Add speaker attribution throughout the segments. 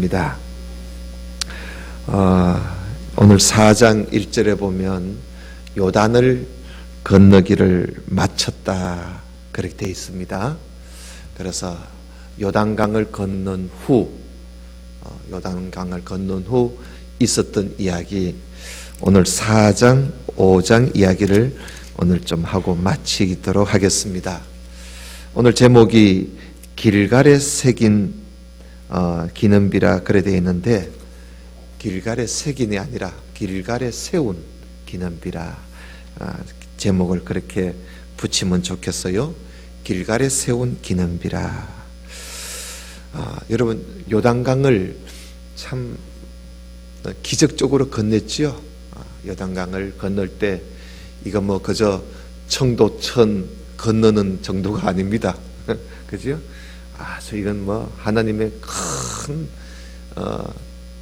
Speaker 1: 입니다. 오늘 4장 1절에 보면 요단을 건너기를 마쳤다 그렇게 되어 있습니다. 그래서 요단강을 건넌 후 있었던 이야기, 오늘 4장 5장 이야기를 오늘 좀 하고 마치도록 하겠습니다. 오늘 제목이 길갈에 새긴 기념비라 그래 되어 있는데, 길갈에 새긴이 아니라 길갈에 세운 기념비라 제목을 그렇게 붙이면 좋겠어요. 길갈에 세운 기념비라. 여러분, 요단강을 참 기적적으로 건넜지요. 요단강을 건널 때 이거 뭐 그저 청도천 건너는 정도가 아닙니다. 그죠? 이건 뭐 하나님의 큰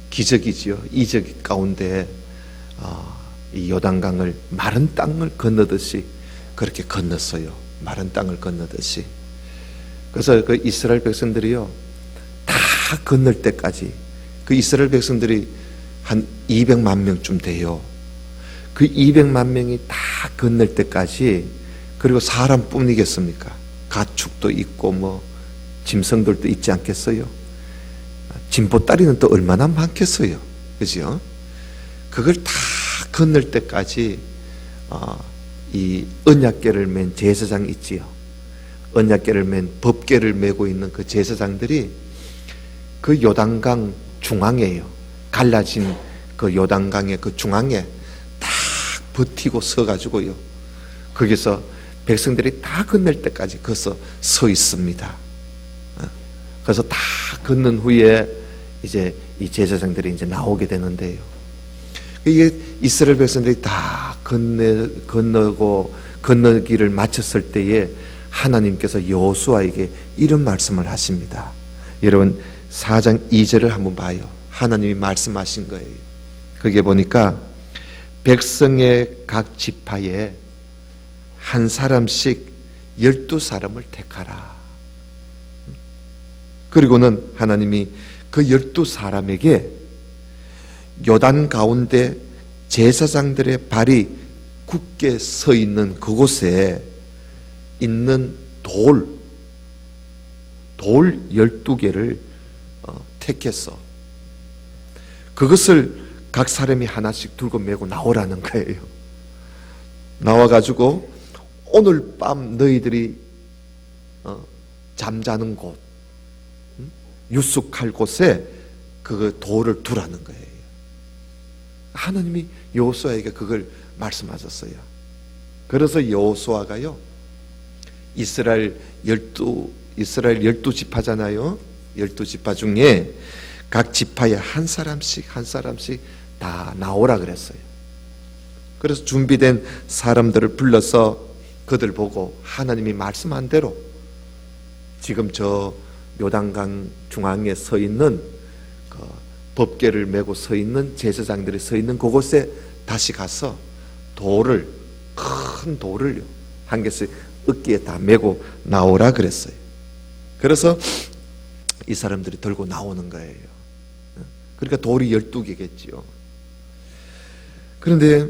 Speaker 1: 기적이지요. 이적 가운데 이 요단강을 마른 땅을 건너듯이 그렇게 건넜어요. 마른 땅을 건너듯이. 그래서 그 이스라엘 백성들이요, 다 건널 때까지, 그 이스라엘 백성들이 한 200만 명쯤 돼요. 그 200만 명이 다 건널 때까지, 그리고 사람뿐이겠습니까? 가축도 있고 뭐 짐승들도 있지 않겠어요? 짐보따리는 또 얼마나 많겠어요? 그죠? 그걸 다 건널 때까지 이 언약궤를 맨 제사장 있지요. 언약궤를 맨 법궤를 메고 있는 그 제사장들이 그 요단강 중앙에요. 갈라진 그 요단강의 그 중앙에 딱 버티고 서가지고요. 거기서 백성들이 다 건널 때까지 거기서 서 있습니다. 그래서 다 건넌 후에 이제 이 제사장들이 이제 나오게 되는데요. 이게 이스라엘 백성들이 다 건너고 건너기를 마쳤을 때에 하나님께서 여호수아에게 이런 말씀을 하십니다. 여러분, 4장 2절을 한번 봐요. 하나님이 말씀하신 거예요. 거기에 보니까 백성의 각 지파에 한 사람씩 12사람을 택하라. 그리고는 하나님이 그 12사람에게 요단 가운데 제사장들의 발이 굳게 서 있는 그곳에 있는 돌 12개를 택했어. 그것을 각 사람이 하나씩 들고 메고 나오라는 거예요. 나와가지고 오늘 밤 너희들이 잠자는 곳, 유숙할 곳에 그 돌을 두라는 거예요. 하나님이 여호수아에게 그걸 말씀하셨어요. 그래서 여호수아가요, 이스라엘 12지파잖아요. 12지파 중에 각 지파에 한 사람씩 다 나오라 그랬어요. 그래서 준비된 사람들을 불러서 그들 보고 하나님이 말씀한 대로 지금 저 요단강 중앙에 서 있는 그 법궤를 메고 서 있는 제사장들이 서 있는 그곳에 다시 가서 큰 돌을 한 개씩 어깨에 다 메고 나오라 그랬어요. 그래서 이 사람들이 들고 나오는 거예요. 그러니까 돌이 12개겠지요. 그런데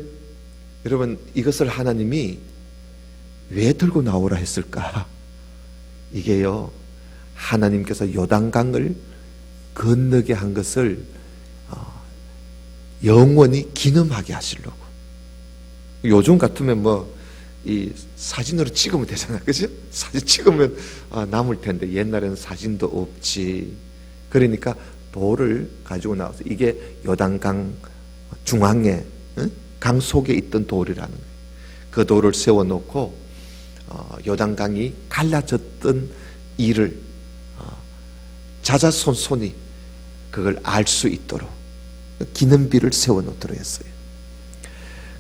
Speaker 1: 여러분, 이것을 하나님이 왜 들고 나오라 했을까? 이게요, 하나님께서 요단강을 건너게 한 것을 영원히 기념하게 하시려고. 요즘 같으면 뭐 이 사진으로 찍으면 되잖아, 그죠? 사진 찍으면 남을 텐데 옛날에는 사진도 없지. 그러니까 돌을 가지고 나와서, 이게 요단강 중앙에 강 속에 있던 돌이라는 거예요. 그 돌을 세워놓고 요단강이 갈라졌던 이를 자자손손이 그걸 알 수 있도록 기념비를 세워놓도록 했어요.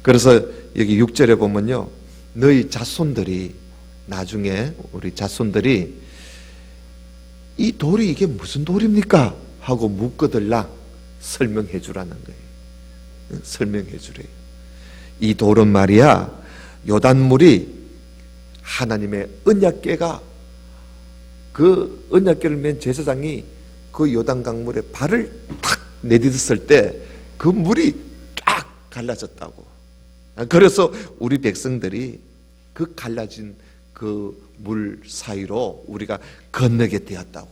Speaker 1: 그래서 여기 6절에 보면요, 너희 자손들이, 나중에 우리 자손들이 이 돌이 이게 무슨 돌입니까? 하고 묻거들랑 설명해 주라는 거예요. 설명해 주래요. 이 돌은 말이야, 요단물이 하나님의 언약궤가, 그 언약궤를 맨 제사장이 그 요단 강물에 발을 탁 내딛었을 때 그 물이 쫙 갈라졌다고. 그래서 우리 백성들이 그 갈라진 그 물 사이로 우리가 건너게 되었다고.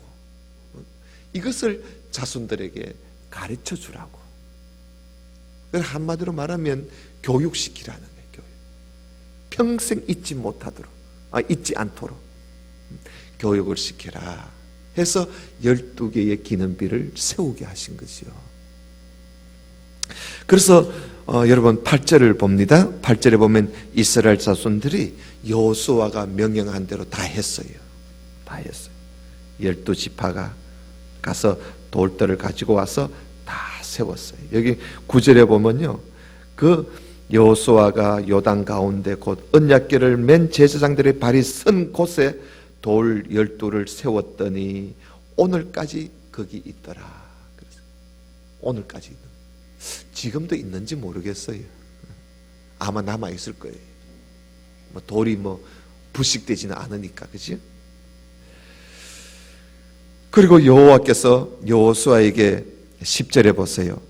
Speaker 1: 이것을 자손들에게 가르쳐 주라고. 한마디로 말하면 교육시키라는 거예요. 교육. 평생 잊지 않도록 교육을 시켜라 해서 12개의 기념비를 세우게 하신 거지요. 그래서 여러분 8절을 봅니다. 8절에 보면 이스라엘 자손들이 여호수아가 명령한 대로 다 했어요. 다 했어요. 12지파가 가서 돌들을 가지고 와서 다 세웠어요. 여기 9절에 보면요, 그 여호수아가 요단 가운데 곧 언약궤를 맨 제사장들의 발이 선 곳에 돌 12를 세웠더니 오늘까지 거기 있더라. 그래서 오늘까지 있는. 지금도 있는지 모르겠어요. 아마 남아 있을 거예요. 돌이 부식되지는 않으니까, 그지? 그리고 여호와께서 여호수아에게 10절에 보세요.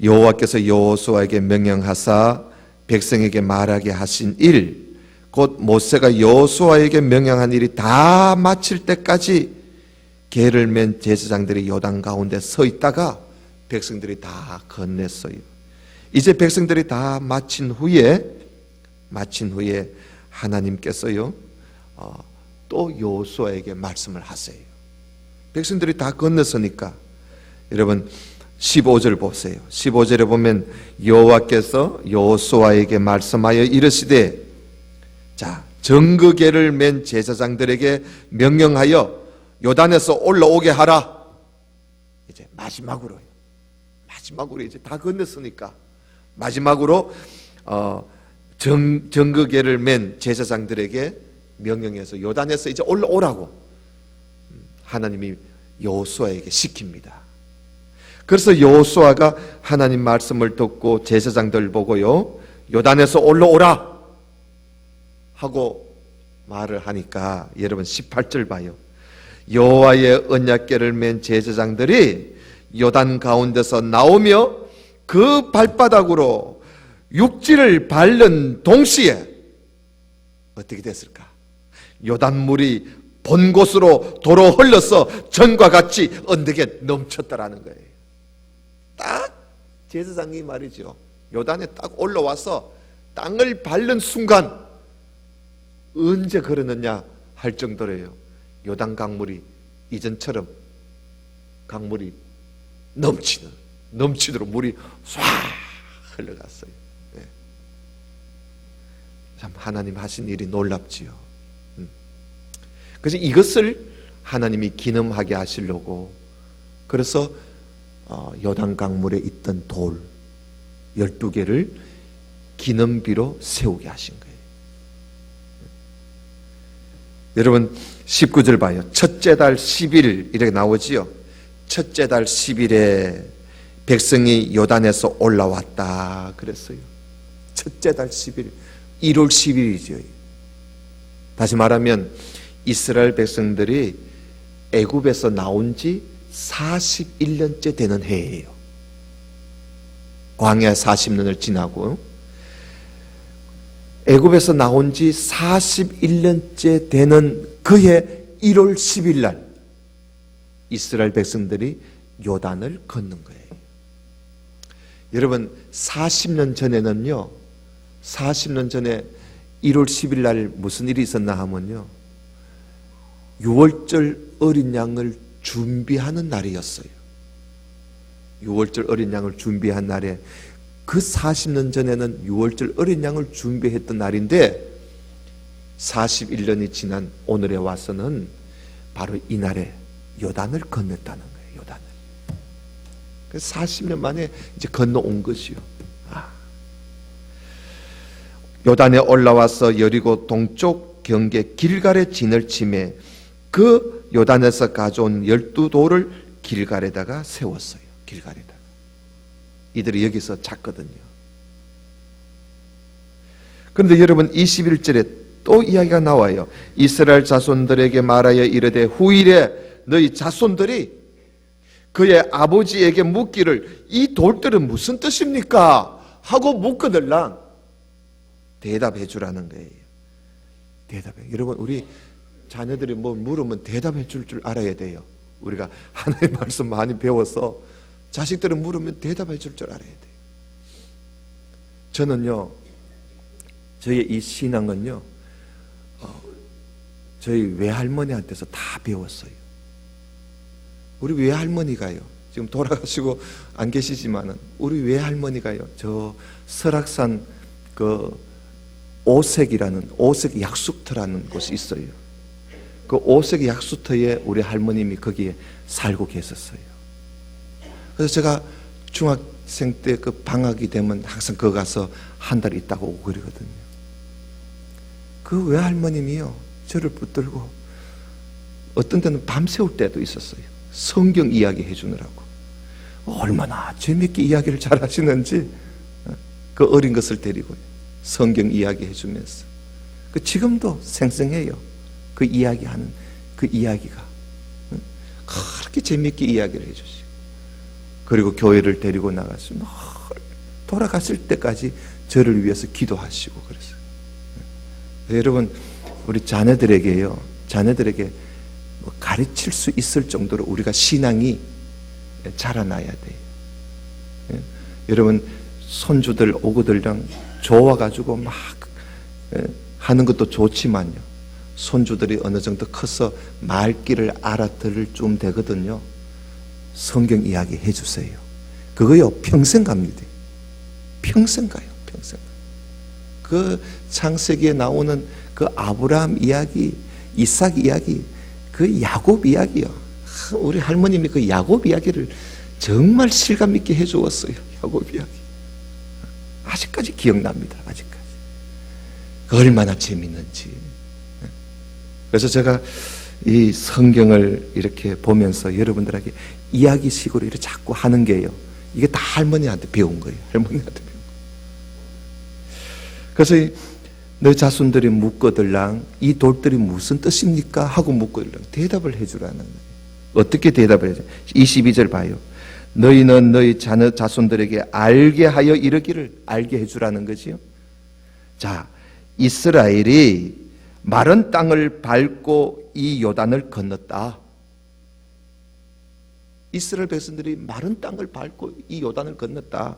Speaker 1: 여호와께서 여호수아에게 명령하사 백성에게 말하게 하신 일, 곧 모세가 여호수아에게 명령한 일이 다 마칠 때까지 궤를 맨 제사장들이 요단 가운데 서 있다가 백성들이 다 건넸어요. 이제 백성들이 다 마친 후에 하나님께서요 또 여호수아에게 말씀을 하세요. 백성들이 다 건넜으니까. 여러분 15절 보세요. 15절에 보면 여호와께서 여호수아에게 말씀하여 이르시되, 자, 정거궤를 맨 제사장들에게 명령하여 요단에서 올라오게 하라. 이제 마지막으로 이제 다 건넜으니까 마지막으로 정거궤를 맨 제사장들에게 명령해서 요단에서 이제 올라오라고 하나님이 여호수아에게 시킵니다. 그래서 여호수아가 하나님 말씀을 듣고 제사장들 보고요, 요단에서 올라오라 하고 말을 하니까 여러분 18절 봐요. 여호와의 언약궤를 맨 제사장들이 요단 가운데서 나오며 그 발바닥으로 육지를 밟는 동시에 어떻게 됐을까? 요단물이 본 곳으로 도로 흘러서 전과 같이 언덕에 넘쳤다라는 거예요. 딱 제사장이 말이죠, 요단에 딱 올라와서 땅을 밟는 순간 언제 그러느냐 할 정도로요, 요단 강물이 이전처럼 강물이 넘치도록 물이 쏴 흘러갔어요. 네. 참 하나님 하신 일이 놀랍지요. 그래서 이것을 하나님이 기념하게 하시려고, 그래서 요단 강물에 있던 돌 12개를 기념비로 세우게 하신 거예요. 여러분 19절 봐요. 첫째 달 10일 이렇게 나오지요. 첫째 달 10일에 백성이 요단에서 올라왔다 그랬어요. 첫째 달 10일, 1월 10일이죠. 다시 말하면 이스라엘 백성들이 애굽에서 나온 지 41년째 되는 해예요. 광야 40년을 지나고 애굽에서 나온 지 41년째 되는 그해 1월 10일 날 이스라엘 백성들이 요단을 걷는 거예요. 여러분 40년 전에는요, 40년 전에 1월 10일 날 무슨 일이 있었나 하면요, 6월절 어린 양을 준비하는 날이었어요. 6월절 어린 양을 준비한 날에, 그 40년 전에는 6월절 어린 양을 준비했던 날인데 41년이 지난 오늘에 와서는 바로 이 날에 요단을 건넜다는 거예요. 요단을. 그래서 40년 만에 이제 건너온 것이요. 요단에 올라와서 여리고 동쪽 경계 길갈의 진을 치매 그 요단에서 가져온 12돌을 길갈에다가 세웠어요. 길갈에다가. 이들이 여기서 잤거든요. 그런데 여러분 21절에 또 이야기가 나와요. 이스라엘 자손들에게 말하여 이르되 후일에 너희 자손들이 그의 아버지에게 묻기를 이 돌들은 무슨 뜻입니까? 하고 묻거들랑 대답해 주라는 거예요. 대답해. 여러분, 우리 자녀들이 뭐 물으면 대답해 줄 알아야 돼요. 우리가 하나님의 말씀 많이 배워서 자식들은 물으면 대답해 줄 알아야 돼요. 저는요, 저의 이 신앙은요, 저희 외할머니한테서 다 배웠어요. 우리 외할머니가요, 지금 돌아가시고 안 계시지만은 우리 외할머니가요, 저 설악산 그 오색이라는 오색 약수터라는 곳이 있어요. 그 오색 약수터에 우리 할머님이 거기에 살고 계셨어요. 그래서 제가 중학생 때 그 방학이 되면 항상 거기 가서 한 달 있다가 오고 그러거든요. 그 외할머님이요, 저를 붙들고 어떤 때는 밤새울 때도 있었어요. 성경 이야기 해주느라고. 얼마나 재밌게 이야기를 잘 하시는지, 그 어린 것을 데리고 성경 이야기 해주면서. 그 지금도 생생해요. 그 이야기하는 그 이야기가. 그렇게 재밌게 이야기를 해주시고. 그리고 교회를 데리고 나가서 돌아갔을 때까지 저를 위해서 기도하시고 그랬어요. 여러분, 우리 자녀들에게요, 자녀들에게 가르칠 수 있을 정도로 우리가 신앙이 자라나야 돼요. 여러분, 손주들 오고들랑 좋아가지고 막 하는 것도 좋지만요, 손주들이 어느 정도 커서 말귀를 알아들을 좀 되거든요. 성경 이야기 해주세요. 그거요, 평생 갑니다. 평생 가요, 평생. 그 창세기에 나오는 그 아브라함 이야기, 이삭 이야기, 그 야곱 이야기요. 우리 할머님이 그 야곱 이야기를 정말 실감 있게 해주었어요. 야곱 이야기. 아직까지 기억납니다. 아직까지. 얼마나 재밌는지. 그래서 제가 이 성경을 이렇게 보면서 여러분들에게 이야기식으로 이렇게 자꾸 하는 게요, 이게 다 할머니한테 배운 거예요. 할머니한테 배운 거예요. 그래서 너 자손들이 묻거들랑 이 돌들이 무슨 뜻입니까? 하고 묻거들랑 대답을 해주라는 거예요. 어떻게 대답을 해줘? 22절 봐요. 너희는 너희 자손들에게 알게 하여 이르기를, 알게 해주라는 거지요. 자, 이스라엘이 마른 땅을 밟고 이 요단을 건넜다. 이스라엘 백성들이 마른 땅을 밟고 이 요단을 건넜다.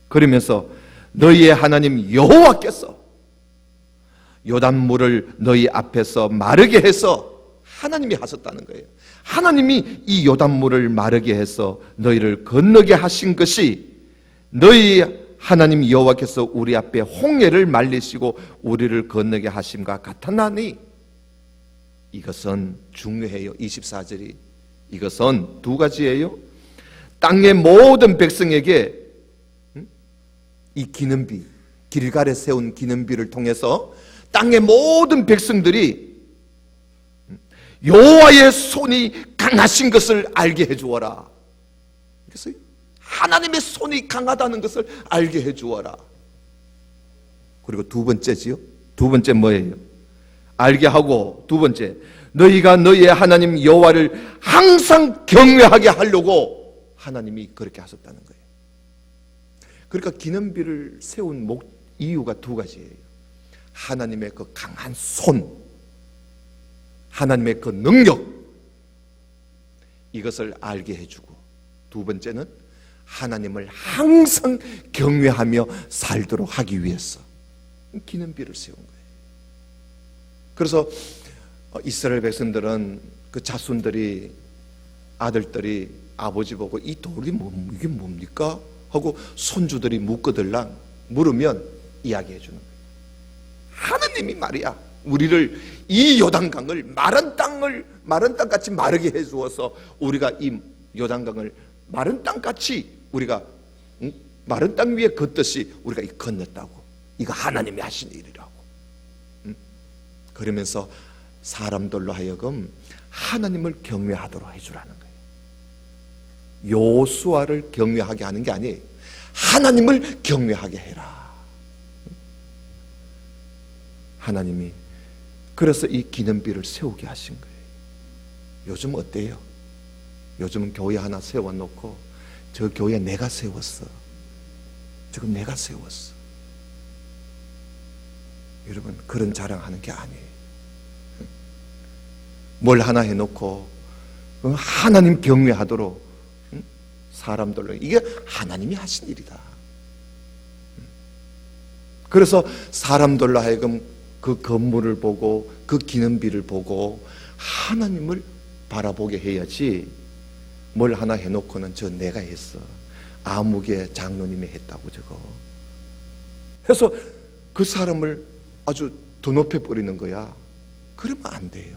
Speaker 1: 그러면서 너희의 하나님 여호와께서 요단물을 너희 앞에서 마르게 해서, 하나님이 하셨다는 거예요. 하나님이 이 요단물을 마르게 해서 너희를 건너게 하신 것이 너희 하나님 여호와께서 우리 앞에 홍해를 말리시고 우리를 건너게 하심과 같았나니. 이것은 중요해요. 24절이 이것은 두 가지예요. 땅의 모든 백성에게 이 기념비, 길갈에 세운 기념비를 통해서 땅의 모든 백성들이 여호와의 손이 강하신 것을 알게 해주어라. 그래서 하나님의 손이 강하다는 것을 알게 해주어라. 그리고 두 번째지요. 두 번째 뭐예요? 알게 하고, 두 번째, 너희가 너희의 하나님 여호와를 항상 경외하게 하려고 하나님이 그렇게 하셨다는 거예요. 그러니까 기념비를 세운 이유가 두 가지예요. 하나님의 그 강한 손, 하나님의 그 능력, 이것을 알게 해주고, 두 번째는 하나님을 항상 경외하며 살도록 하기 위해서 기념비를 세운 거예요. 그래서 이스라엘 백성들은, 그 자손들이, 아들들이 아버지 보고 이 돌이 이게 뭡니까? 하고 손주들이 묻거들랑 물으면 이야기해 주는 거예요. 하나님이 말이야, 우리를 이 요단강을 마른 땅같이 마르게 해 주어서 우리가 이 요단강을 마른 땅같이 우리가 마른 땅 위에 걷듯이 우리가 건넜다고. 이거 하나님이 하신 일이라고. 그러면서 사람들로 하여금 하나님을 경외하도록 해주라는 거예요. 요수아를 경외하게 하는 게 아니에요. 하나님을 경외하게 해라. 하나님이 그래서 이 기념비를 세우게 하신 거예요. 요즘 어때요? 요즘은 교회 하나 세워놓고 저 교회 내가 세웠어. 지금 내가 세웠어. 여러분, 그런 자랑하는 게 아니에요. 뭘 하나 해놓고 하나님 경외하도록 사람들로, 이게 하나님이 하신 일이다. 그래서 사람들로 하여금 그 건물을 보고 그 기념비를 보고 하나님을 바라보게 해야지, 뭘 하나 해놓고는 저 내가 했어, 아무개 장로님이 했다고 저거 해서 그 사람을 아주 더 높여버리는 거야. 그러면 안 돼요.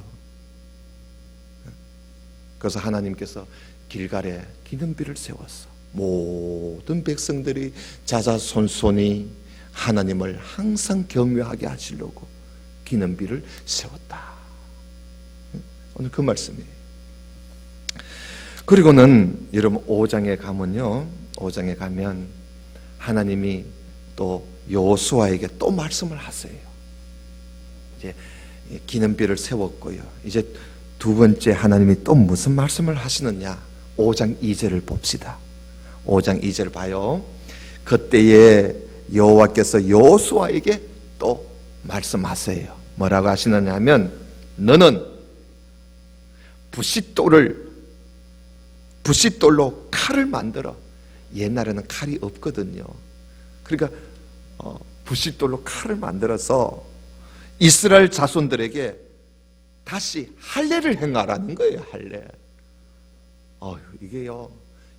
Speaker 1: 그래서 하나님께서 길갈에 기념비를 세웠어. 모든 백성들이 자자손손이 하나님을 항상 경외하게 하시려고 기념비를 세웠다. 오늘 그 말씀이에요. 그리고는 여러분 5장에 가면요, 5장에 가면 하나님이 또 여호수아에게 또 말씀을 하세요. 이제 기념비를 세웠고요. 이제 두 번째 하나님이 또 무슨 말씀을 하시느냐, 5장 2절을 봅시다. 5장 2절 봐요. 그때에 여호와께서 여호수아에게 또 말씀하세요. 뭐라고 하시느냐 하면, 너는 부싯돌로 칼을 만들어. 옛날에는 칼이 없거든요. 그러니까 부싯돌로 칼을 만들어서 이스라엘 자손들에게 다시 할례를 행하라는 거예요. 할례. 이게요,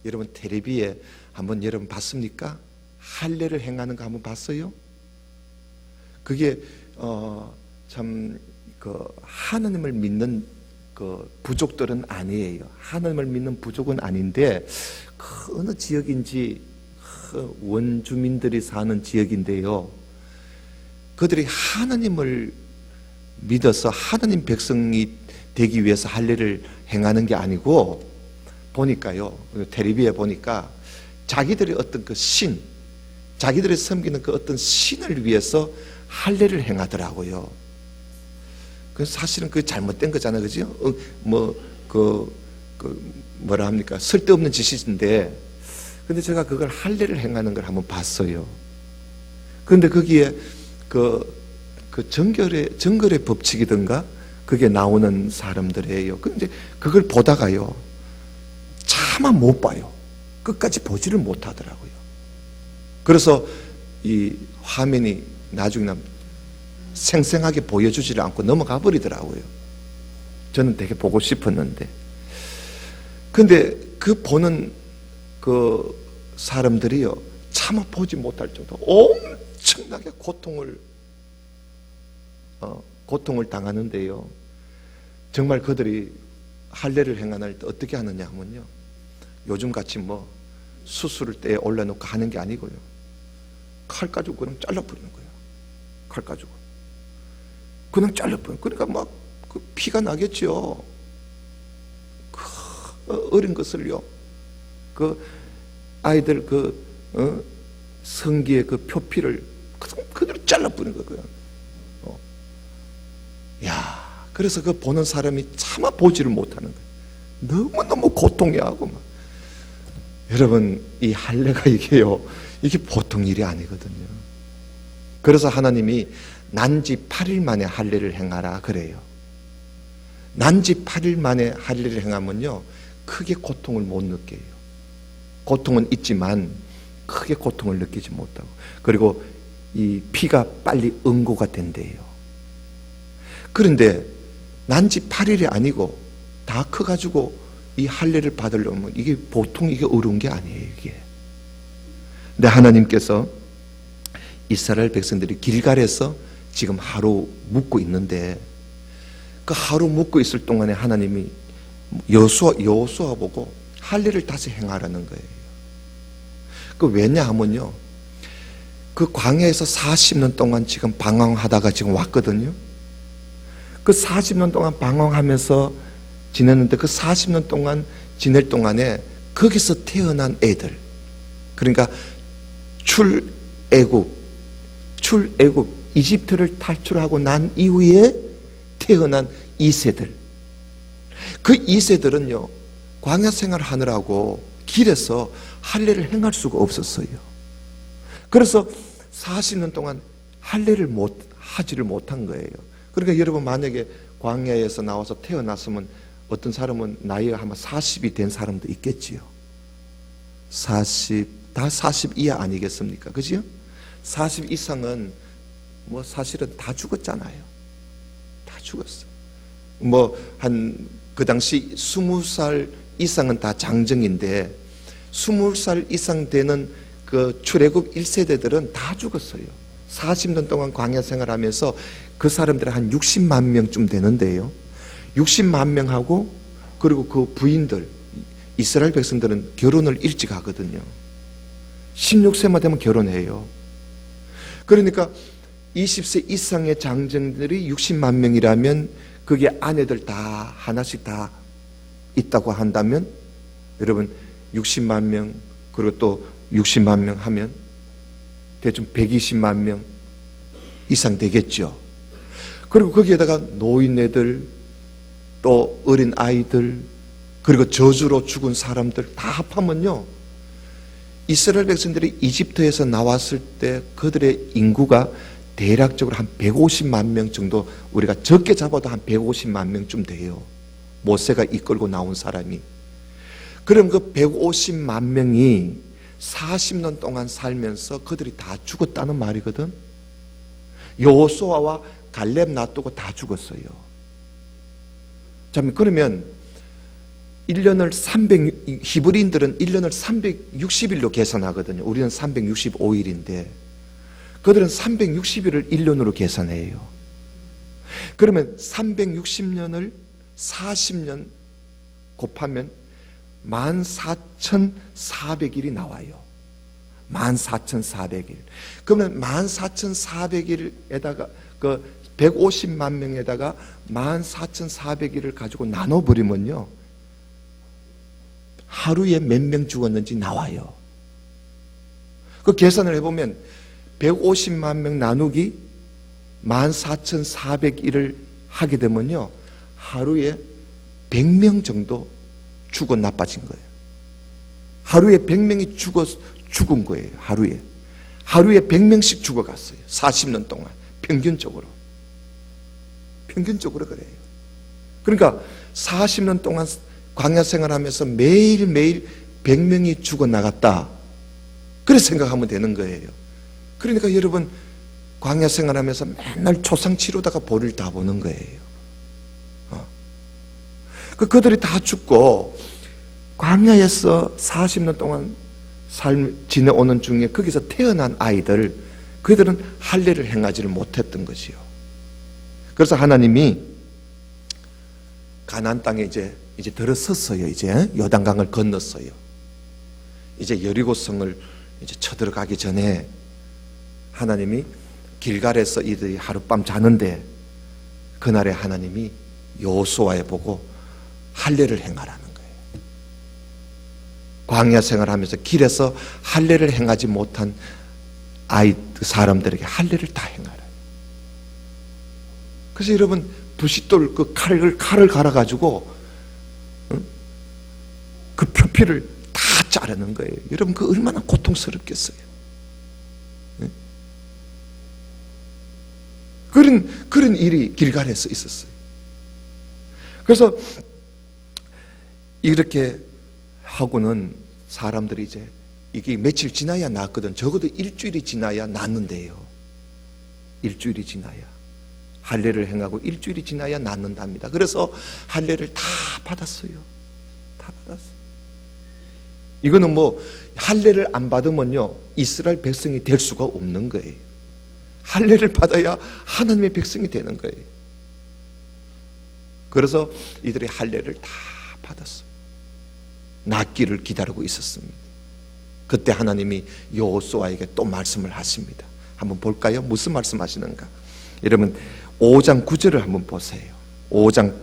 Speaker 1: 여러분 텔레비에 한번 여러분 봤습니까? 할례를 행하는 거 한번 봤어요? 그게 참 그 하나님을 믿는 그 부족들은 아니에요. 하나님을 믿는 부족은 아닌데 그 어느 지역인지 그 원주민들이 사는 지역인데요, 그들이 하나님을 믿어서 하나님 백성이 되기 위해서 할례를 행하는 게 아니고, 보니까요, 텔레비에 보니까 자기들이 어떤 그 신, 자기들이 섬기는 그 어떤 신을 위해서 할례를 행하더라고요. 그 사실은 그 잘못된 거잖아요, 그죠? 뭐라 합니까? 쓸데없는 짓인데, 근데 제가 그걸 할례를 행하는 걸 한번 봤어요. 그런데 거기에 그 정결의 법칙이든가 그게 나오는 사람들이에요. 근데 그걸 보다가요, 차마 못 봐요. 끝까지 보지를 못하더라고요. 그래서 이 화면이 나중에 생생하게 보여주지를 않고 넘어가 버리더라고요. 저는 되게 보고 싶었는데, 근데 그 보는 그 사람들이요, 차마 보지 못할 정도로 엄청나게 고통을 당하는데요, 정말 그들이 할례를 행할 때 어떻게 하느냐 하면요, 요즘같이 뭐 수술을 때에 올려놓고 하는 게 아니고요, 칼 가지고 그냥 잘라버리는 거예요. 칼 가지고 그냥 잘라버리는. 그러니까 막 그 피가 나겠죠. 어린 것을요, 그 아이들 성기의 그 표피를 그대로 잘라버리는 거예요. 그래서 그 보는 사람이 차마 보지를 못하는 거예요. 너무너무 고통해 하고 막. 여러분, 이 할례가 이게 보통 일이 아니거든요. 그래서 하나님이 난지 8일 만에 할례를 행하라 그래요. 난지 8일 만에 할례를 행하면요, 크게 고통을 못 느껴요. 고통은 있지만 크게 고통을 느끼지 못하고, 그리고 이 피가 빨리 응고가 된대요. 그런데 난지 8일이 아니고 다 커가지고 이 할례를 받으려면 이게 보통 이게 어려운 게 아니에요, 이게. 근데 하나님께서 이스라엘 백성들이 길갈에서 지금 하루 묵고 있는데, 그 하루 묵고 있을 동안에 하나님이 여호수아 보고 할례를 다시 행하라는 거예요. 그 왜냐하면요, 그 광야에서 40년 동안 지금 방황하다가 지금 왔거든요. 그 40년 동안 방황하면서 지냈는데, 그 40년 동안 지낼 동안에 거기서 태어난 애들, 그러니까 출애굽 이집트를 탈출하고 난 이후에 태어난 2세들, 그 2세들은요 광야 생활하느라고 길에서 할례를 행할 수가 없었어요. 그래서 40년 동안 할례를 하지를 못한 거예요. 그러니까 여러분 만약에 광야에서 나와서 태어났으면 어떤 사람은 나이가 아마 40이 된 사람도 있겠지요. 다 40 이하 아니겠습니까? 그죠? 40 이상은 뭐 사실은 다 죽었잖아요. 다 죽었어. 그 당시 20살 이상은 다 장정인데 20살 이상 되는 그 출애굽 1세대들은 다 죽었어요. 40년 동안 광야 생활하면서 그 사람들이 한 60만 명쯤 되는데요. 60만 명하고 그리고 그 부인들, 이스라엘 백성들은 결혼을 일찍 하거든요. 16세만 되면 결혼해요. 그러니까 20세 이상의 장정들이 60만 명이라면 그게 아내들 다 하나씩 다 있다고 한다면 여러분 60만 명 그리고 또 60만 명 하면 대충 120만 명 이상 되겠죠. 그리고 거기에다가 노인네들 또 어린 아이들 그리고 저주로 죽은 사람들 다 합하면요, 이스라엘 백성들이 이집트에서 나왔을 때 그들의 인구가 대략적으로 한 150만 명 정도, 우리가 적게 잡아도 한 150만 명쯤 돼요. 모세가 이끌고 나온 사람이. 그럼 그 150만 명이 40년 동안 살면서 그들이 다 죽었다는 말이거든. 여호수아와 갈렙 놔두고 다 죽었어요. 자, 그러면 1년을 히브리인들은 1년을 360일로 계산하거든요. 우리는 365일인데 그들은 360일을 1년으로 계산해요. 그러면 360년을 40년 곱하면 14,400일이 나와요. 14,400일. 그러면 14,400일에다가 그 150만 명에다가 14,400일을 가지고 나눠버리면요, 하루에 몇 명 죽었는지 나와요. 그 계산을 해보면 150만 명 나누기 14,400일을 하게 되면요, 하루에 100명 정도 죽어 나빠진 거예요. 하루에 100명이 죽은 거예요. 하루에 100명씩 죽어갔어요. 40년 동안 평균적으로 그래요. 그러니까 40년 동안 광야 생활하면서 매일매일 100명이 죽어나갔다, 그렇게 생각하면 되는 거예요. 그러니까 여러분 광야 생활하면서 맨날 초상 치르다가 볼일 다 보는 거예요. 그들이 다 죽고 광야에서 40년 동안 지내오는 중에 거기서 태어난 아이들, 그들은 할례를 행하지를 못했던 것이요. 그래서 하나님이 가나안 땅에 이제 들어섰어요. 이제 요단강을 건넜어요. 이제 여리고성을 이제 쳐들어가기 전에 하나님이 길갈에서 이들이 하룻밤 자는데 그날에 하나님이 여호수아에 보고 할례를 행하라는 거예요. 광야 생활하면서 길에서 할례를 행하지 못한 사람들에게 할례를 다 행하라. 그래서 여러분 부싯돌 그 칼을 갈아가지고 그 표피를 다 자르는 거예요. 여러분 그 얼마나 고통스럽겠어요. 그런 일이 길갈에서 있었어요. 그래서 이렇게 하고는 사람들이 이제 이게 며칠 지나야 낫거든. 적어도 일주일이 지나야 낫는데요. 일주일이 지나야. 할례를 행하고 일주일이 지나야 낫는답니다. 그래서 할례를 다 받았어요. 다 받았어요. 이거는 뭐 할례를 안 받으면요, 이스라엘 백성이 될 수가 없는 거예요. 할례를 받아야 하나님의 백성이 되는 거예요. 그래서 이들이 할례를 다 받았어요. 낫기를 기다리고 있었습니다. 그때 하나님이 여호수아에게 또 말씀을 하십니다. 한번 볼까요? 무슨 말씀 하시는가? 여러분 5장 9절을 한번 보세요. 5장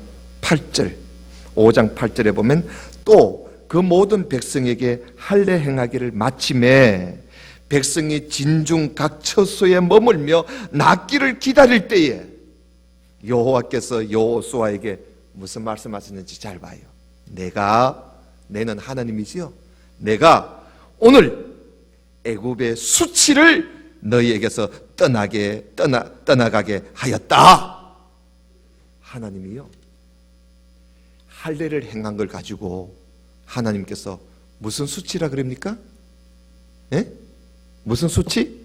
Speaker 1: 8절에 보면 또 그 모든 백성에게 할례 행하기를 마침에 백성이 진중 각 처소에 머물며 낫기를 기다릴 때에 여호와께서 여호수아에게 무슨 말씀하셨는지 잘 봐요. 내가 내는 하나님이지요. 내가 오늘 애굽의 수치를 너희에게서 떠나가게 하였다. 하나님이요, 할례를 행한 걸 가지고 하나님께서 무슨 수치라 그럽니까? 예? 무슨 수치?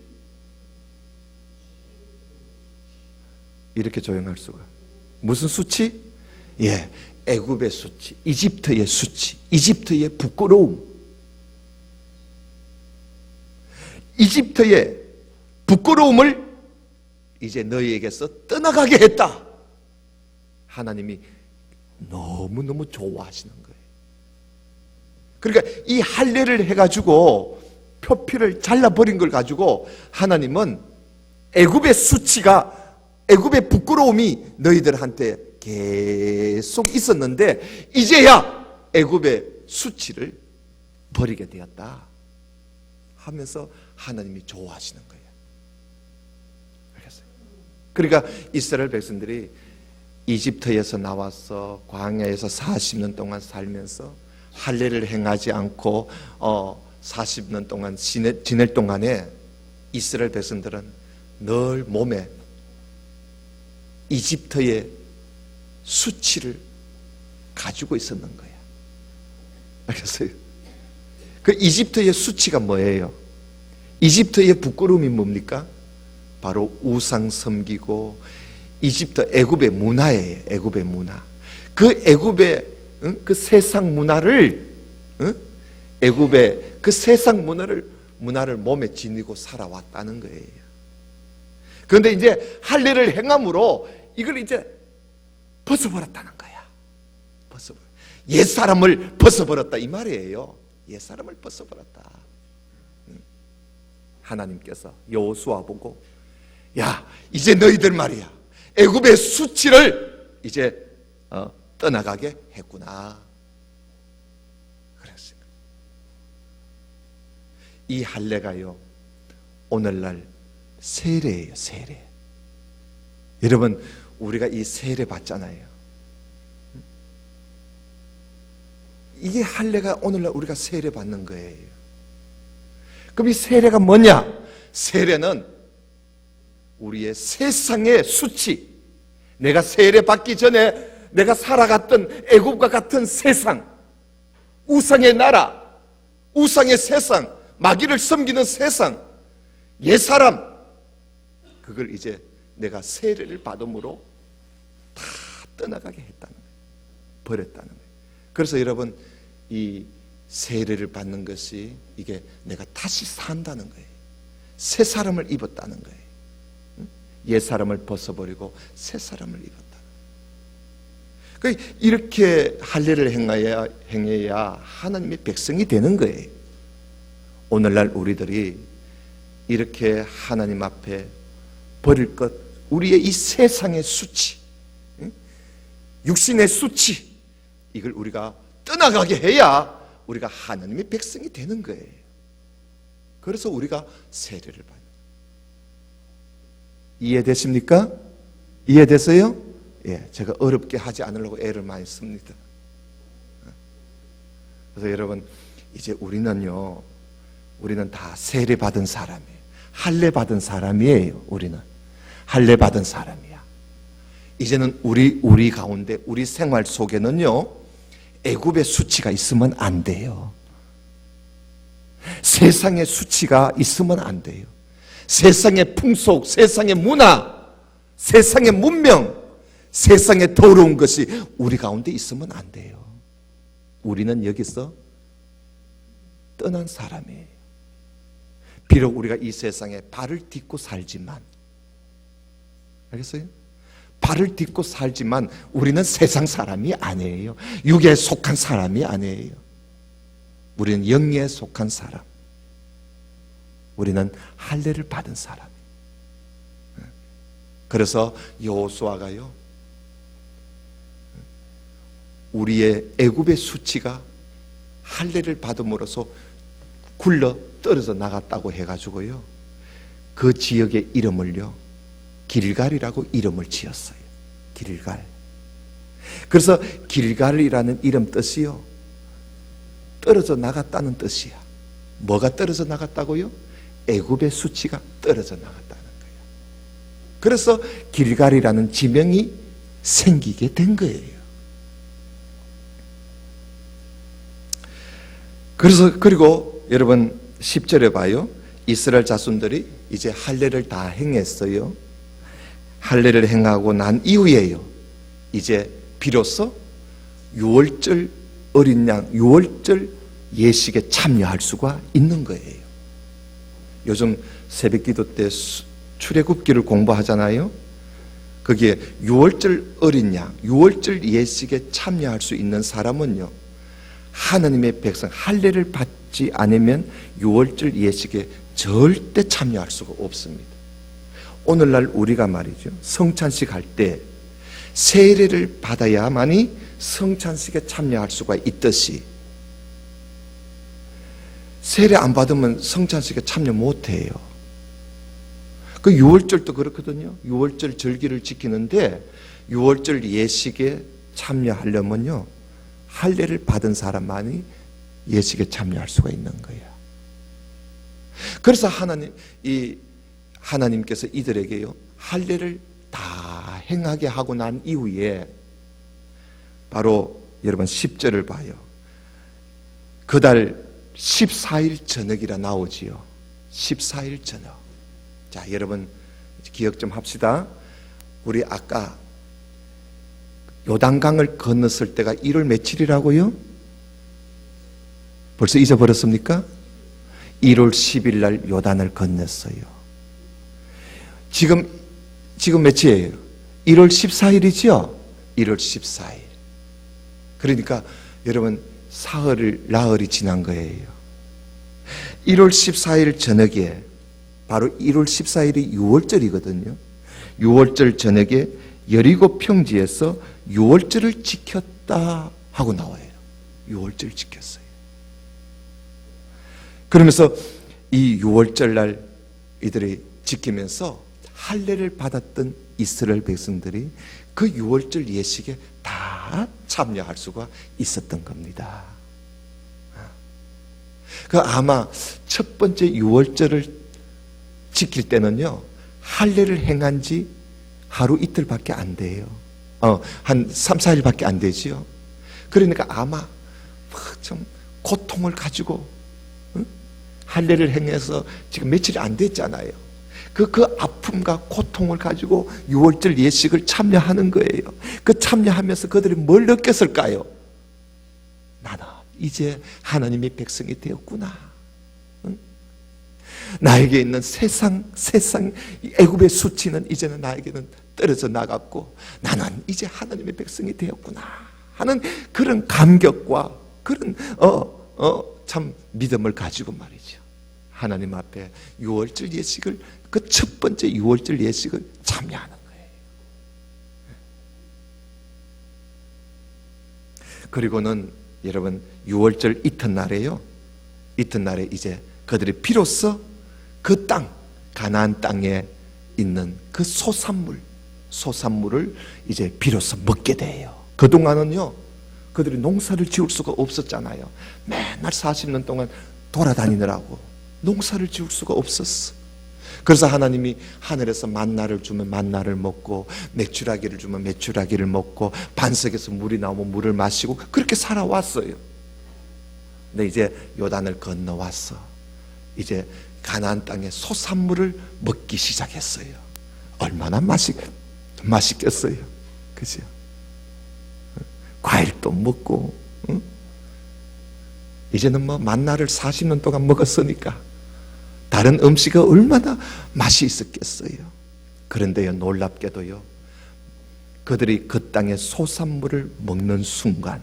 Speaker 1: 이렇게 조용할 수가. 무슨 수치? 예, 애굽의 수치, 이집트의 수치, 이집트의 부끄러움. 이집트의 부끄러움을 이제 너희에게서 떠나가게 했다. 하나님이 너무너무 좋아하시는 거예요. 그러니까 이 할례를 해가지고 표피를 잘라버린 걸 가지고 하나님은 애굽의 수치가, 애굽의 부끄러움이 너희들한테 계속 있었는데 이제야 애굽의 수치를 버리게 되었다 하면서 하나님이 좋아하시는 거예요. 알겠어요? 그러니까 이스라엘 백성들이 이집트에서 나와서 광야에서 40년 동안 살면서 할례를 행하지 않고 40년 동안 지낼 동안에 이스라엘 백성들은 늘 몸에 이집트의 수치를 가지고 있었는 거야. 알겠어요? 그 이집트의 수치가 뭐예요? 이집트의 부끄러움이 뭡니까? 바로 우상 섬기고 이집트 애굽의 문화예요. 애굽의 문화. 그 애굽의 그 세상 문화를 애굽의 그 세상 문화를 몸에 지니고 살아왔다는 거예요. 그런데 이제 할례를 행함으로 이걸 이제 벗어버렸다는 거야. 옛 사람을 벗어버렸다 이 말이에요. 옛 사람을 벗어버렸다. 하나님께서 여호수아 보고, 야, 이제 너희들 말이야, 애굽의 수치를 이제 떠나가게 했구나. 그랬어요. 이 할례가요, 오늘날 세례예요. 세례. 여러분, 우리가 이 세례 받잖아요. 이게 할례가 오늘날 우리가 세례 받는 거예요. 그럼 이 세례가 뭐냐? 세례는 우리의 세상의 수치, 내가 세례 받기 전에 내가 살아갔던 애굽과 같은 세상, 우상의 나라, 우상의 세상, 마귀를 섬기는 세상, 옛사람, 그걸 이제 내가 세례를 받음으로 다 떠나가게 했다는 거예요. 버렸다는 거예요. 그래서 여러분, 이 세례를 받는 것이 이게 내가 다시 산다는 거예요. 새 사람을 입었다는 거예요. 옛 사람을 벗어버리고 새 사람을 입었다. 이렇게 할례를 행해야 하나님의 백성이 되는 거예요. 오늘날 우리들이 이렇게 하나님 앞에 버릴 것, 우리의 이 세상의 수치, 육신의 수치, 이걸 우리가 떠나가게 해야 우리가 하나님의 백성이 되는 거예요. 그래서 우리가 세례를 받는 거예요. 이해되십니까? 이해됐어요? 예, 제가 어렵게 하지 않으려고 애를 많이 씁니다. 그래서 여러분, 이제 우리는 다 세례 받은 사람이에요. 할례 받은 사람이에요. 우리는 할례 받은 사람이야. 이제는 우리 가운데, 우리 생활 속에는요, 애굽의 수치가 있으면 안 돼요. 세상의 수치가 있으면 안 돼요. 세상의 풍속, 세상의 문화, 세상의 문명, 세상의 더러운 것이 우리 가운데 있으면 안 돼요. 우리는 여기서 떠난 사람이에요. 비록 우리가 이 세상에 발을 딛고 살지만, 알겠어요? 발을 딛고 살지만 우리는 세상 사람이 아니에요. 육에 속한 사람이 아니에요. 우리는 영에 속한 사람. 우리는 할례를 받은 사람. 그래서 여호수아가요, 우리의 애굽의 수치가 할례를 받음으로써 굴러 떨어져 나갔다고 해가지고요, 그 지역의 이름을요, 길갈이라고 이름을 지었어요. 길갈. 그래서 길갈이라는 이름 뜻이요, 떨어져 나갔다는 뜻이야. 뭐가 떨어져 나갔다고요? 애굽의 수치가 떨어져 나갔다는 거예요. 그래서 길갈이라는 지명이 생기게 된 거예요. 그리고 여러분 10절에 봐요. 이스라엘 자손들이 이제 할례를 다 행했어요. 할례를 행하고 난 이후에요, 이제 비로소 유월절 어린 양, 유월절 예식에 참여할 수가 있는 거예요. 요즘 새벽기도 때 출애굽기를 공부하잖아요. 거기에 유월절 어린 양, 유월절 예식에 참여할 수 있는 사람은요, 하나님의 백성, 할례를 받지 않으면 유월절 예식에 절대 참여할 수가 없습니다. 오늘날 우리가 말이죠, 성찬식 할 때 세례를 받아야만이 성찬식에 참여할 수가 있듯이, 세례 안 받으면 성찬식에 참여 못해요. 그 유월절도 그렇거든요. 유월절 절기를 지키는데 유월절 예식에 참여하려면요, 할례를 받은 사람만이 예식에 참여할 수가 있는 거예요. 그래서 하나님께서 이들에게요, 할례를 다 행하게 하고 난 이후에 바로 여러분 10절을 봐요. 그달 14일 저녁이라 나오지요. 14일 저녁. 자, 여러분 기억 좀 합시다. 우리 아까 요단강을 건넜을 때가 1월 며칠이라고요? 벌써 잊어버렸습니까? 1월 10일 날 요단을 건넜어요. 지금 며칠이에요? 1월 14일이죠? 1월 14일. 그러니까 여러분 나흘이 지난 거예요. 1월 14일 저녁에, 바로 1월 14일이 유월절이거든요. 유월절 저녁에 여리고 평지에서 유월절을 지켰다 하고 나와요. 유월절 지켰어요. 그러면서 이 유월절 날 이들이 지키면서 할례를 받았던 이스라엘 백성들이 그 유월절 예식에 다 참여할 수가 있었던 겁니다. 그 아마 첫 번째 유월절을 지킬 때는요, 할례를 행한 지 하루 이틀밖에 안 돼요. 한 3, 4일밖에 안 되지요. 그러니까 아마 좀 고통을 가지고 할례를 행해서 지금 며칠이 안 됐잖아요. 그 아픔과 고통을 가지고 유월절 예식을 참여하는 거예요. 그 참여하면서 그들이 뭘 느꼈을까요? 나는 이제 하나님의 백성이 되었구나. 나에게 있는 세상 애굽의 수치는 이제는 나에게는 떨어져 나갔고 나는 이제 하나님의 백성이 되었구나 하는 그런 감격과 그런 참 믿음을 가지고 말이죠, 하나님 앞에 유월절 예식을, 그 첫 번째 유월절 예식을 참여하는 거예요. 그리고는 여러분 유월절 이튿날에요, 이튿날에 이제 그들이 비로소 그 땅, 가나안 땅에 있는 그 소산물을 이제 비로소 먹게 돼요. 그동안은요, 그들이 농사를 지을 수가 없었잖아요. 맨날 40년 동안 돌아다니느라고 농사를 지을 수가 없었어. 그래서 하나님이 하늘에서 만나를 주면 만나를 먹고, 메추라기를 주면 메추라기를 먹고, 반석에서 물이 나오면 물을 마시고 그렇게 살아왔어요. 근데 이제 요단을 건너왔어. 이제 가나안 땅의 소산물을 먹기 시작했어요. 얼마나 맛있겠어요. 그죠? 과일도 먹고, 이제는 뭐 만나를 40년 동안 먹었으니까 다른 음식이 얼마나 맛이 있었겠어요. 그런데요, 놀랍게도요, 그들이 그 땅의 소산물을 먹는 순간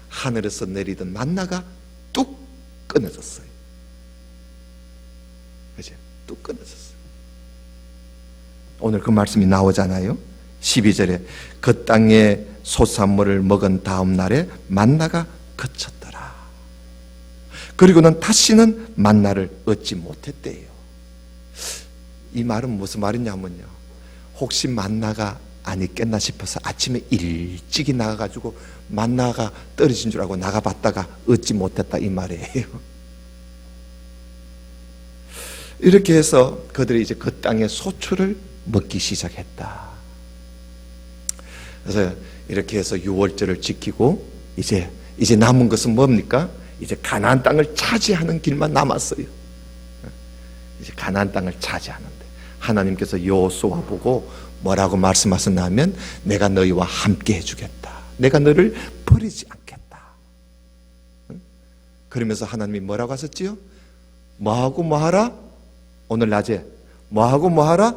Speaker 1: 하늘에서 내리던 만나가 뚝 끊어졌어요. 그죠? 뚝 끊어졌어요. 오늘 그 말씀이 나오잖아요. 12절에 그 땅의 소산물을 먹은 다음 날에 만나가 그쳤더라. 그리고는 다시는 만나를 얻지 못했대요. 이 말은 무슨 말이냐면요, 혹시 만나가 아니겠나 싶어서 아침에 일찍이 나가가지고 만나가 떨어진 줄 알고 나가봤다가 얻지 못했다 이 말이에요. 이렇게 해서 그들이 이제 그 땅의 소출을 먹기 시작했다. 그래서 이렇게 해서 유월절을 지키고 이제 남은 것은 뭡니까? 이제 가나안 땅을 차지하는 길만 남았어요. 이제 가나안 땅을 차지하는데 하나님께서 여호수아 보고 뭐라고 말씀하셨냐면 내가 너희와 함께 해주겠다. 내가 너를 버리지 않겠다. 그러면서 하나님이 뭐라고 하셨지요? 뭐하고 뭐하라? 오늘 낮에 뭐하고 뭐하라?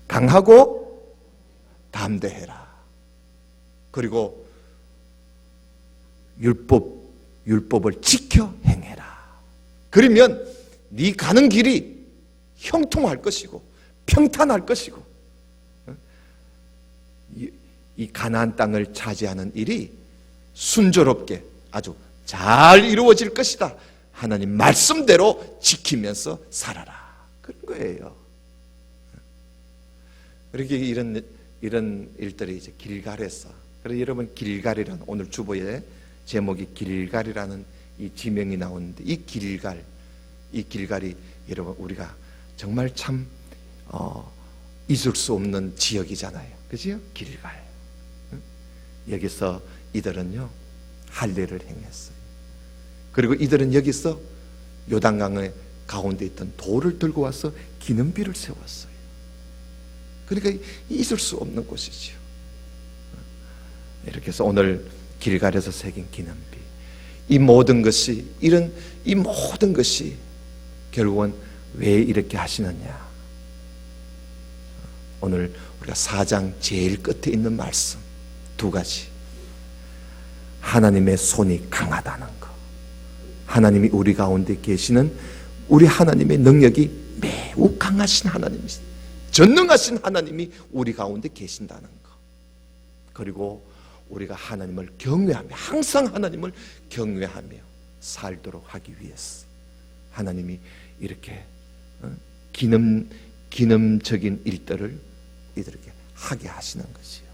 Speaker 1: 강하고 담대해라. 그리고 율법을 지켜 행해라. 그러면 네 가는 길이 형통할 것이고 평탄할 것이고 이 가나안 땅을 차지하는 일이 순조롭게 아주 잘 이루어질 것이다. 하나님 말씀대로 지키면서 살아라. 그런 거예요. 그렇게 이런 일들이 이제 길갈에서, 그래서 여러분 길갈이라는 오늘 주보의 제목이 길갈이라는 이 지명이 나오는데 이 길갈이 여러분 우리가 정말 참 잊을 수 없는 지역이잖아요. 그죠? 길갈. 여기서 이들은요 할례를 행했어요. 그리고 이들은 여기서 요단강의 가운데 있던 돌을 들고 와서 기념비를 세웠어요. 그러니까 잊을 수 없는 곳이지요. 이렇게 해서 오늘 길갈에서 새긴 기념비, 이 모든 것이 결국은 왜 이렇게 하시느냐? 오늘 우리가 4장 제일 끝에 있는 말씀 두 가지. 하나님의 손이 강하다는 것. 하나님이 우리 가운데 계시는 우리 하나님의 능력이 매우 강하신 하나님이시다. 전능하신 하나님이 우리 가운데 계신다는 것. 그리고 우리가 하나님을 경외하며 항상 하나님을 경외하며 살도록 하기 위해서 하나님이 이렇게 기념적인 일들을 이들에게 하게 하시는 것이요.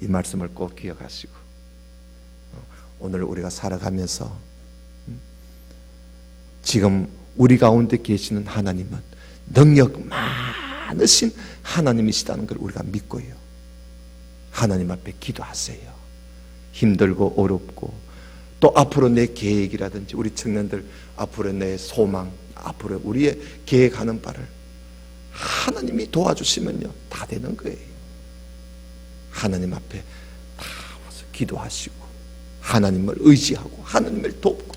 Speaker 1: 이 말씀을 꼭 기억하시고 오늘 우리가 살아가면서 지금 우리 가운데 계시는 하나님은 능력 많으신 하나님이시다는 걸 우리가 믿고요. 하나님 앞에 기도하세요. 힘들고 어렵고 또 앞으로 내 계획이라든지 우리 청년들 앞으로 내 소망, 앞으로 우리의 계획하는 바를 하나님이 도와주시면요 다 되는 거예요. 하나님 앞에 다 와서 기도하시고 하나님을 의지하고 하나님을 돕고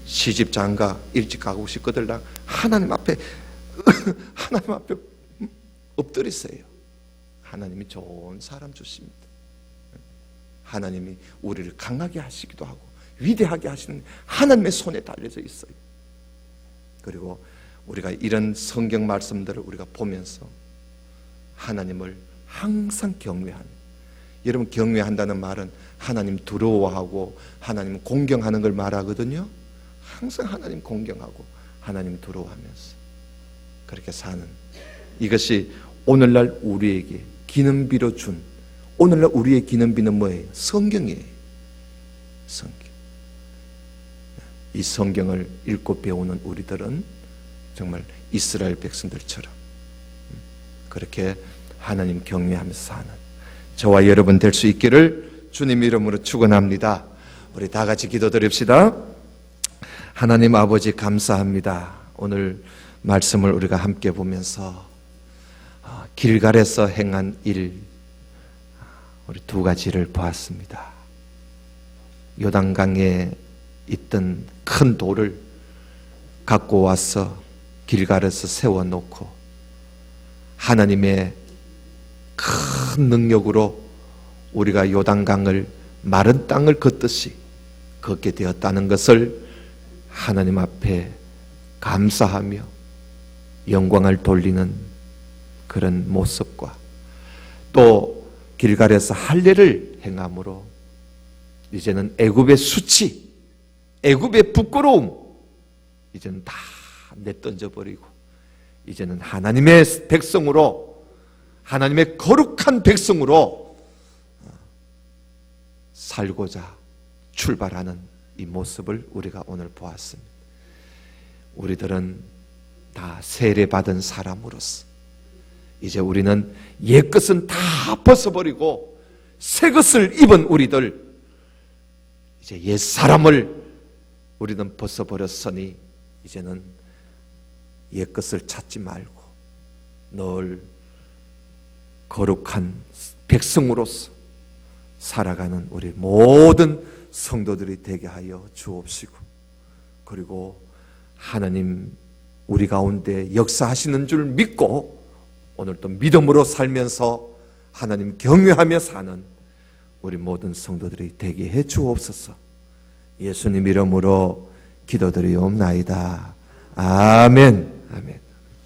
Speaker 1: 시집 장가 일찍 가고 싶거든 하나님 앞에 엎드리세요. 하나님이 좋은 사람 주십니다. 하나님이 우리를 강하게 하시기도 하고 위대하게 하시는 하나님의 손에 달려져 있어요. 그리고 우리가 이런 성경 말씀들을 우리가 보면서 하나님을 항상 경외하는, 여러분 경외한다는 말은 하나님 두려워하고 하나님 공경하는 걸 말하거든요. 항상 하나님 공경하고 하나님 두려워하면서 그렇게 사는 이것이 오늘날 우리에게 기념비로 준, 오늘날 우리의 기념비는 뭐예요? 성경이에요. 성경. 이 성경을 읽고 배우는 우리들은 정말 이스라엘 백성들처럼 그렇게 하나님 경외하면서 사는 저와 여러분 될 수 있기를 주님 이름으로 축원합니다. 우리 다 같이 기도드립시다. 하나님 아버지 감사합니다. 오늘 말씀을 우리가 함께 보면서 길갈에서 행한 일 우리 두 가지를 보았습니다. 요단강에 있던 큰 돌을 갖고 와서 길갈에서 세워놓고 하나님의 큰 능력으로 우리가 요단강을 마른 땅을 걷듯이 걷게 되었다는 것을 하나님 앞에 감사하며 영광을 돌리는 그런 모습과 또 길갈에서 할례를 행함으로 이제는 애굽의 수치, 애굽의 부끄러움 이제는 다 내던져 버리고 이제는 하나님의 백성으로 하나님의 거룩한 백성으로 살고자 출발하는 이 모습을 우리가 오늘 보았습니다. 우리들은 다 세례받은 사람으로서 이제 우리는 옛것은 다 벗어버리고 새것을 입은 우리들, 이제 옛사람을 우리는 벗어버렸으니 이제는 옛것을 찾지 말고 늘 거룩한 백성으로서 살아가는 우리 모든 성도들이 되게 하여 주옵시고, 그리고 하나님 우리 가운데 역사하시는 줄 믿고 오늘도 믿음으로 살면서 하나님 경외하며 사는 우리 모든 성도들이 되게 해 주옵소서. 예수님 이름으로 기도드리옵나이다. 아멘. 아멘.